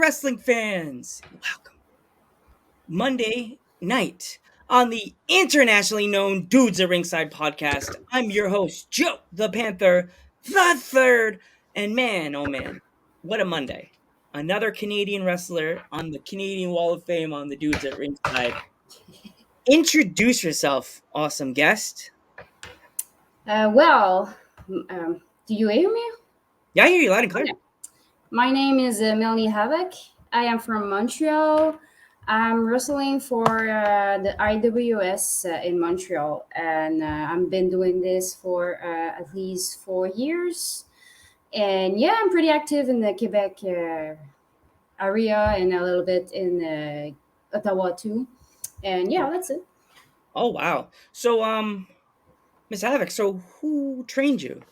wrestling fans. Welcome. Monday night on the internationally known Dudes at Ringside podcast. I'm your host, Joe the Panther, the third. And man, oh man, what a Monday. Another Canadian wrestler on the Canadian Wall of Fame on the Dudes at Ringside. Introduce yourself, awesome guest. Well, do you hear me? Yeah, I hear you loud and clear. Okay. My name is Melanie Havok. I am from Montreal. I'm wrestling for the IWS in Montreal, and I've been doing this for at least 4 years. And yeah, I'm pretty active in the Quebec area and a little bit in Ottawa too. And yeah, that's it. Oh wow. So Miss Havok, so who trained you?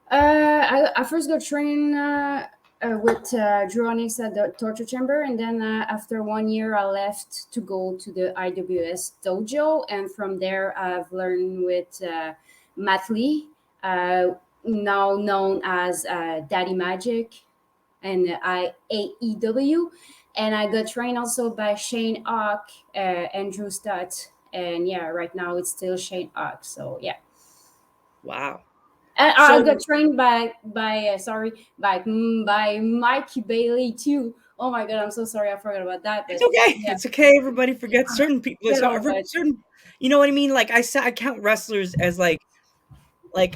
I first got trained with drawings at the torture chamber, and then after 1 year, I left to go to the IWS dojo, and from there, I've learned with Matt Lee, now known as Daddy Magic, and AEW, and I got trained also by Shane Ock, Andrew Stott, and yeah, right now it's still Shane Ock. So yeah. Wow. And I So got trained by Mikey Bailey too. Oh my god, I'm so sorry, I forgot about that. it's But okay. yeah, It's okay. Everybody forgets certain people. you So know, but certain, you know what I mean. Like I count wrestlers as like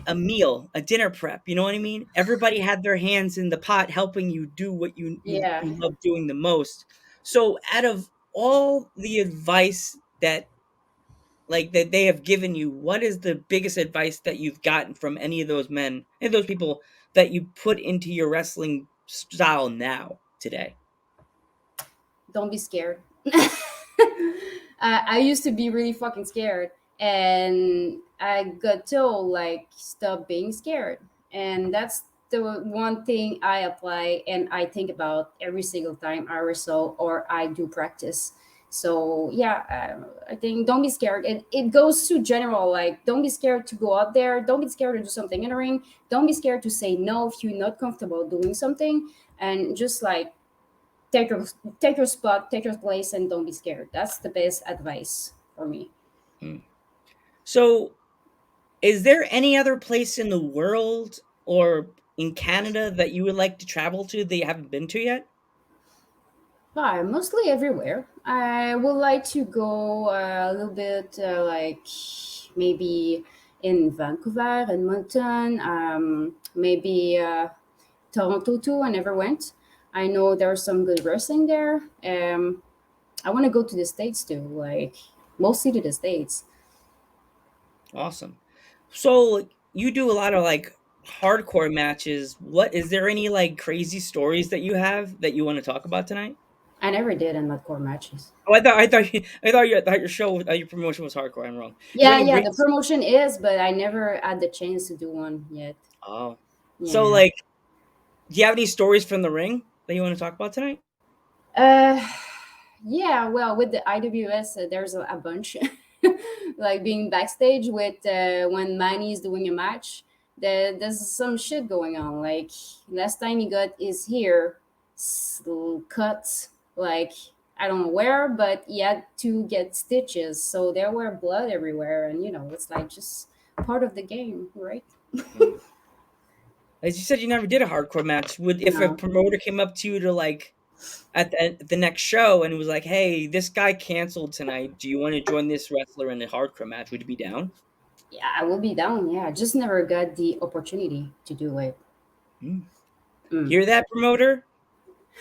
a meal, a dinner prep. You know what I mean? Everybody had their hands in the pot, helping you do what yeah, you love doing the most. So out of all the advice that they have given you, what is the biggest advice that you've gotten from any of those men and those people that you put into your wrestling style now today? don't be scared. I used to be really fucking scared, and I got told like stop being scared, and that's the one thing I apply and I think about every single time I wrestle or I do practice. So yeah, I think don't be scared. It goes to general, like don't be scared to go out there. Don't be scared to do something in the ring. Don't be scared to say no if you're not comfortable doing something, and just like take your take your spot, take your place, and don't be scared. That's the best advice for me. Mm. So is there any other place in the world or in Canada that you would like to travel to that you haven't been to yet? Hi, mostly everywhere. I would like to go a little bit like maybe in Vancouver, Edmonton, maybe Toronto too. I never went. I know there's some good wrestling there. I want to go to the States too, like mostly to the States. Awesome. So you do a lot of like hardcore matches. What is there any like crazy stories that you have that you want to talk about tonight? I never did in core matches. Oh, I thought your show, your promotion was hardcore. I'm wrong. Is there Yeah, any yeah, the rings? promotion is, but I never had the chance to do one yet. Oh, so Yeah. like, do you have any stories from the ring that you want to talk about tonight? Uh, yeah. Well, with the IWS, there's a bunch. Like being backstage with when Manny is doing a match, there's some shit going on. Like last time he got his hair cut, like I don't know where, but he had to get stitches, so there were blood everywhere, and it's like just part of the game, right? Mm. As you said, you never did a hardcore match. Would if a No. promoter came up to you to like at the next show and was like, "Hey, this guy canceled tonight. Do you want to join this wrestler in a hardcore match?" Would you be down? Yeah, I will be down. Yeah, I just never got the opportunity to do it. Mm. Mm. Hear that, promoter?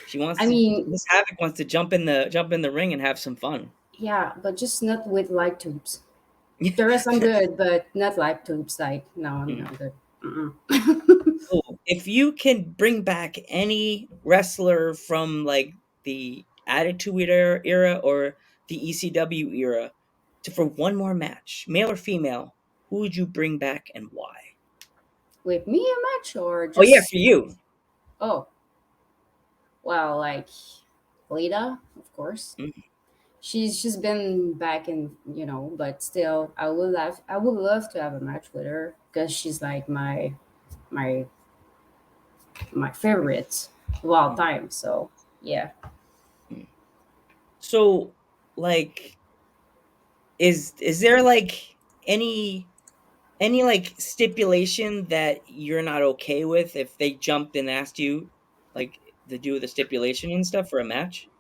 She wants I to. mean, Miss Havoc wants to jump in the ring and have some fun. yeah, but just not with light tubes. The rest I'm good, but not light tubes. Like, no, I'm Mm. not good. Mm-mm. Cool. If you can bring back any wrestler from like the Attitude era or the ECW era for one more match, male or female, who would you bring back and why? With me a match or Oh yeah, just for you. oh well, like Lita, of course. Mm. She's been back in, but still, I would love to have a match with her because she's like my my favorite. wild Mm, time. So yeah. mm. So, like, is there like any like stipulation that you're not okay with if they jumped and asked you like to do the stipulation and stuff for a match?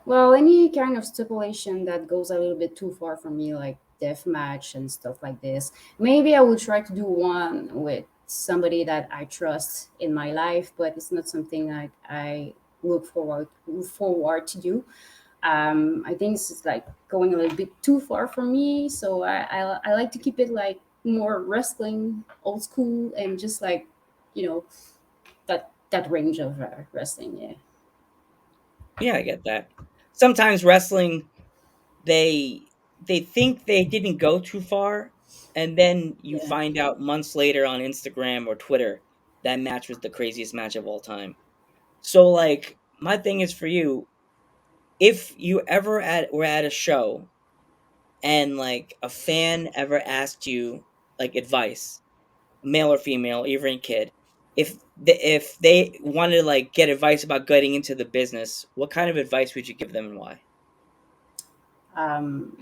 Well, any kind of stipulation that goes a little bit too far for me, like death match and stuff like this, maybe I would try to do one with somebody that I trust in my life, but it's not something I look forward to do. I think it's like going a little bit too far for me, so I like to keep it like more wrestling, old school, and just like you know that range of wrestling. Yeah, Yeah, I get that. Sometimes wrestling, they think they didn't go too far, and then you yeah. find out months later on Instagram or Twitter that match was the craziest match of all time. So like my thing is for you, if you ever were at a show and like a fan ever asked you like advice, male or female, even kid, if they wanted to like get advice about getting into the business, what kind of advice would you give them and why? Um,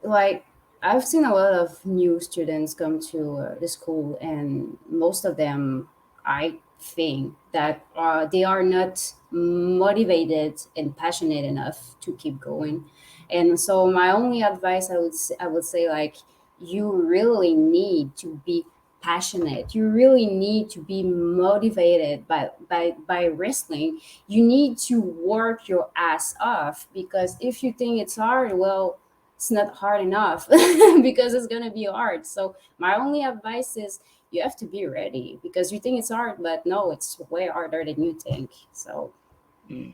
like I've seen a lot of new students come to the school, and most of them, I think that they are not motivated and passionate enough to keep going. And so, my only advice I would say like you really need to be passionate. You really need to be motivated by wrestling. You need to work your ass off, because if you think it's hard, well, it's not hard enough because it's gonna be hard. So my only advice is you have to be ready, because you think it's hard, but no, it's way harder than you think. So Mm.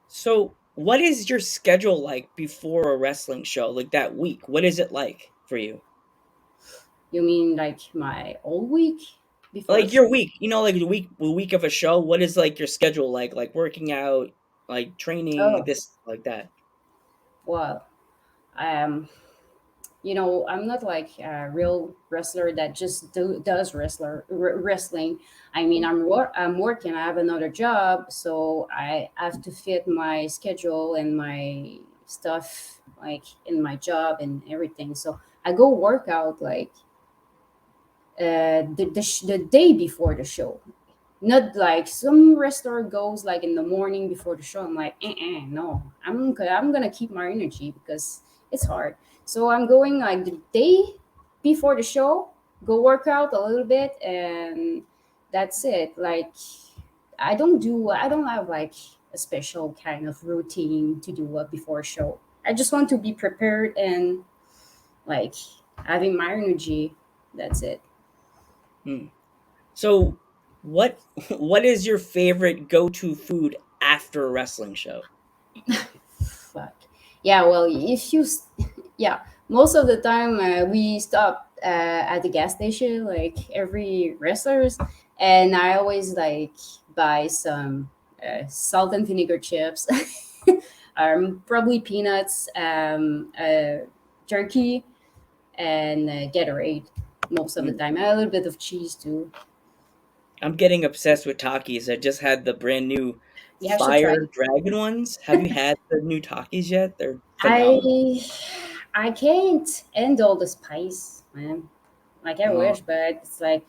So what is your schedule like before a wrestling show? Like that week, what is it like for you? you mean like my whole week before the Like your show? week, like the week of a show. What is like your schedule like? Like working out, like training, Oh, this like that. well, um, I'm not like a real wrestler that just does wrestling. I mean, I'm working. I have another job, so I have to fit my schedule and my stuff like in my job and everything. So I go work out like the day before the show. Not like some wrestler goes like in the morning before the show. I'm like, no, I'm gonna keep my energy because it's hard. So I'm going like the day before the show, go work out a little bit, and that's it. Like I don't have like a special kind of routine to do before a show. I just want to be prepared and like having my energy. That's it. Hmm. So what what is your favorite go-to food after a wrestling show? Fuck. Yeah, well, yeah, most of the time we stop at the gas station, like every wrestlers, and I always like buy some salt and vinegar chips, probably peanuts, jerky, and Gatorade. Most of the Hmm. time, a little bit of cheese too. I'm getting obsessed with Takis. I just had the brand new You have to try. Fire Dragon ones. Have you had the new Takis yet? They're phenomenal. I I can't handle the spice, man. Like I Uh, wish, but it's like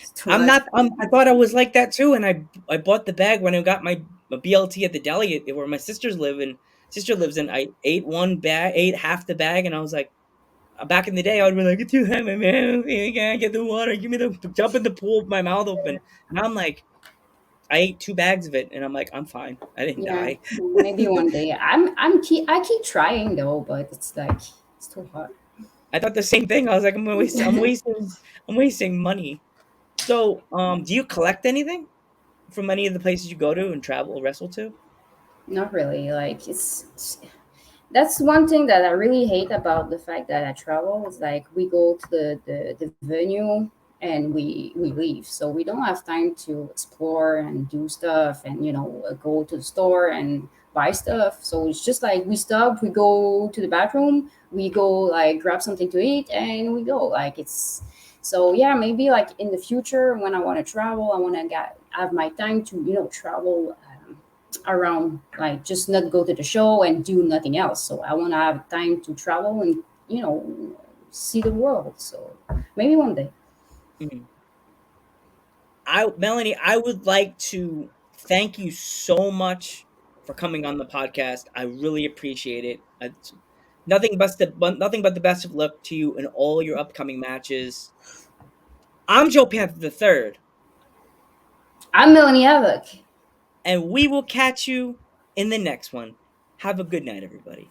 it's too I'm much. not. I thought I was like that too, and I bought the bag when I got my BLT at the deli where my sisters live, and sister lives in. I ate one bag, ate half the bag, and I was like, back in the day, I would be like, it's too heavy, man. I can't get the water. Give me the jump in the pool with my mouth open. Now I'm like, I ate 2 bags of it, and I'm like, I'm fine. I didn't Yeah, die. maybe one day. I keep trying though, but it's like it's too hard. I thought the same thing. I was like, I'm wasting money. So, do you collect anything from any of the places you go to and travel, wrestle to? Not really. Like that's one thing that I really hate about the fact that I travel is like we go to the venue and we leave. So we don't have time to explore and do stuff and go to the store and buy stuff. So it's just like we stop, we go to the bathroom, we go like grab something to eat, and we go. Like it's so yeah, maybe like in the future when I want to travel, I want to get have my time to travel around, like just not go to the show and do nothing else. So I want to have time to travel and you know see the world. So maybe one day. Mm. Melanie, I would like to thank you so much for coming on the podcast. I really appreciate it. Nothing but the best of luck to you in all your upcoming matches. I'm Joe Panther the Third, I'm Melanie Havok. and we will catch you in the next one. Have a good night, everybody.